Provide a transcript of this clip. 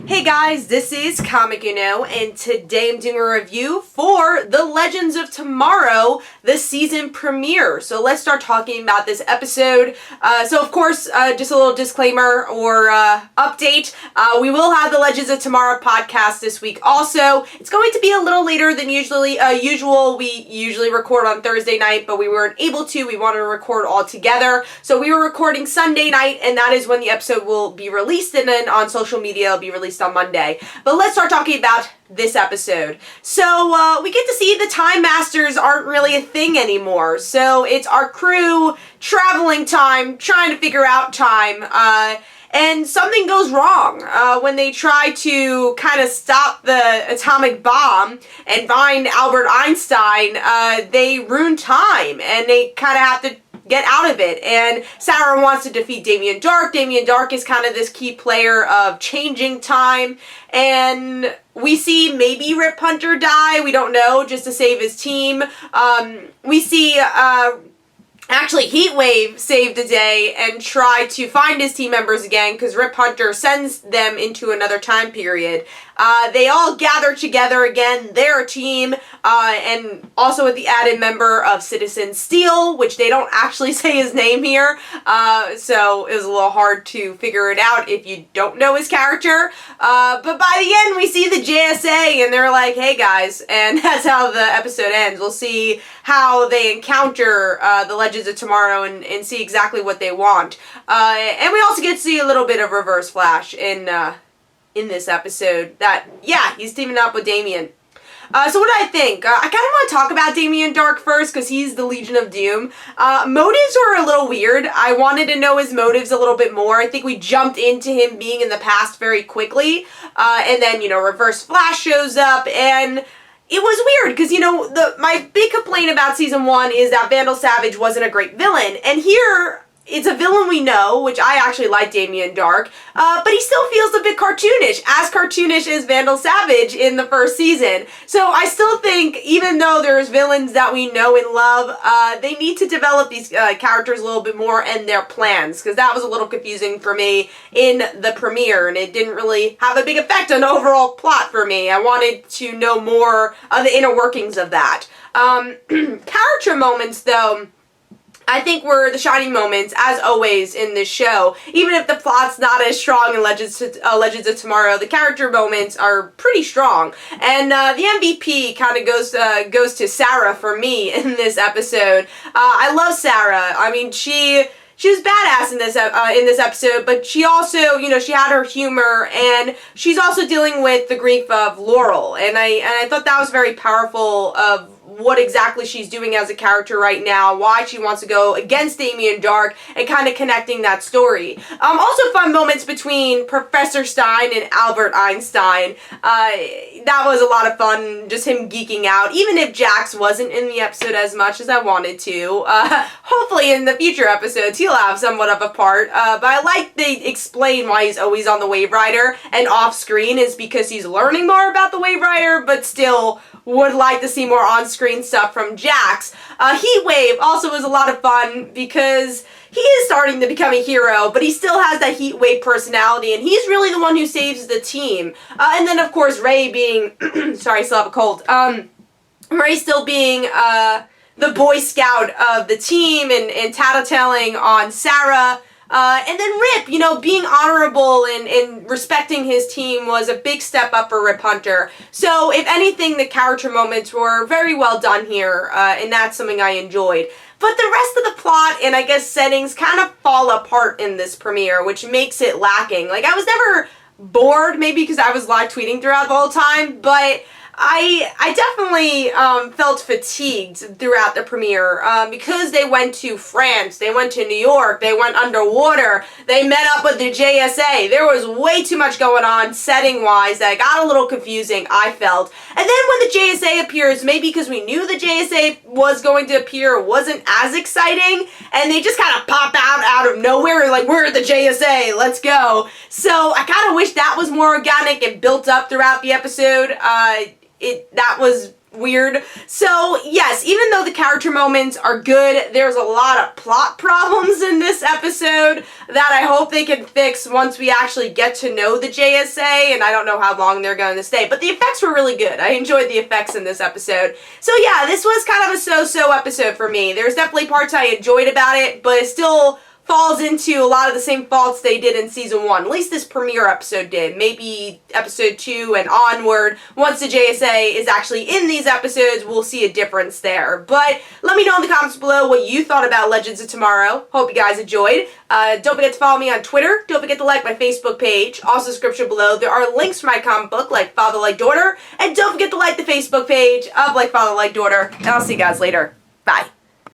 Hey guys, this is Comic and today I'm doing a review for The Legends of Tomorrow, the season premiere. So let's start talking about this episode. So of course, just a little disclaimer or update. We will have the Legends of Tomorrow podcast this week also. It's going to be a little later than usual. We usually record on Thursday night, but we weren't able to. We wanted to record all together. So we were recording Sunday night, and that is when the episode will be released, and then on social media it'll be released on Monday. But let's start talking about this episode. So we get to see the Time Masters aren't really a thing anymore. So it's our crew traveling time, trying to figure out time, and something goes wrong when they try to kind of stop the atomic bomb and find Albert Einstein. They ruin time, and they kind of have to get out of it, and Sarah wants to defeat Damien Darhk. Damien Darhk is kind of this key player of changing time, and we see maybe Rip Hunter die, we don't know, just to save his team. We see actually Heatwave save the day and try to find his team members again because Rip Hunter sends them into another time period. They all gather together again, they're a team, and also with the added member of Citizen Steel, which they don't actually say his name here, so it was a little hard to figure it out if you don't know his character. But by the end we see the JSA and they're like, hey guys, and that's how the episode ends. We'll see how they encounter the Legends of Tomorrow and see exactly what they want. And we also get to see a little bit of Reverse Flash in this episode, that, yeah, he's teaming up with Damien. So what do I think? I kind of want to talk about Damien Darhk first, because he's the Legion of Doom. Motives were a little weird. I wanted to know his motives a little bit more. I think we jumped into him being in the past very quickly, and then, Reverse Flash shows up, and it was weird, because, my big complaint about Season 1 is that Vandal Savage wasn't a great villain, and here it's a villain we know, which I actually like Damien Darhk, but he still feels a bit cartoonish as Vandal Savage in the first season. So I still think, even though there's villains that we know and love, they need to develop these characters a little bit more and their plans, because that was a little confusing for me in the premiere, and it didn't really have a big effect on overall plot for me. I wanted to know more of the inner workings of that. Character moments, though, I think were the shining moments, as always, in this show. Even if the plot's not as strong in Legends of Tomorrow, the character moments are pretty strong. And the MVP kind of goes to Sarah for me in this episode. I love Sarah. I mean, she was badass in this episode, but she also, she had her humor, and she's also dealing with the grief of Laurel. And I thought that was very powerful of what exactly she's doing as a character right now, why she wants to go against Damien Darhk, and kind of connecting that story. Also fun moments between Professor Stein and Albert Einstein. That was a lot of fun, just him geeking out, even if Jax wasn't in the episode as much as I wanted to. Hopefully in the future episodes he'll have somewhat of a part, but I like they explain why he's always on the Wave Rider, and off screen is because he's learning more about the Wave Rider, but still would like to see more on-screen stuff from Jax. Heatwave also was a lot of fun because he is starting to become a hero, but he still has that Heatwave personality, and he's really the one who saves the team. And then, of course, Ray being... sorry, I still have a cold. Ray still being the Boy Scout of the team and tattletaling on Sarah. And then Rip, being honorable and respecting his team was a big step up for Rip Hunter. So, if anything, the character moments were very well done here, and that's something I enjoyed. But the rest of the plot and, I guess, settings kind of fall apart in this premiere, which makes it lacking. Like, I was never bored, maybe because I was live tweeting throughout the whole time, but I definitely felt fatigued throughout the premiere because they went to France, they went to New York, they went underwater, they met up with the JSA. There was way too much going on setting-wise that got a little confusing, I felt. And then when the JSA appears, maybe because we knew the JSA was going to appear, wasn't as exciting, and they just kind of pop out of nowhere, like, we're the JSA, let's go. So I kind of wish that was more organic and built up throughout the episode. That was weird. So, yes, even though the character moments are good, there's a lot of plot problems in this episode that I hope they can fix once we actually get to know the JSA, and I don't know how long they're going to stay, but the effects were really good. I enjoyed the effects in this episode. So yeah, this was kind of a so-so episode for me. There's definitely parts I enjoyed about it, but it still falls into a lot of the same faults they did in season 1. At least this premiere episode did. Maybe episode 2 and onward, once the JSA is actually in these episodes, we'll see a difference there. But let me know in the comments below what you thought about Legends of Tomorrow. Hope you guys enjoyed. Don't forget to follow me on Twitter. Don't forget to like my Facebook page. Also, description below, there are links for my comic book, Like Father, Like Daughter. And don't forget to like the Facebook page of Like Father, Like Daughter. And I'll see you guys later. Bye.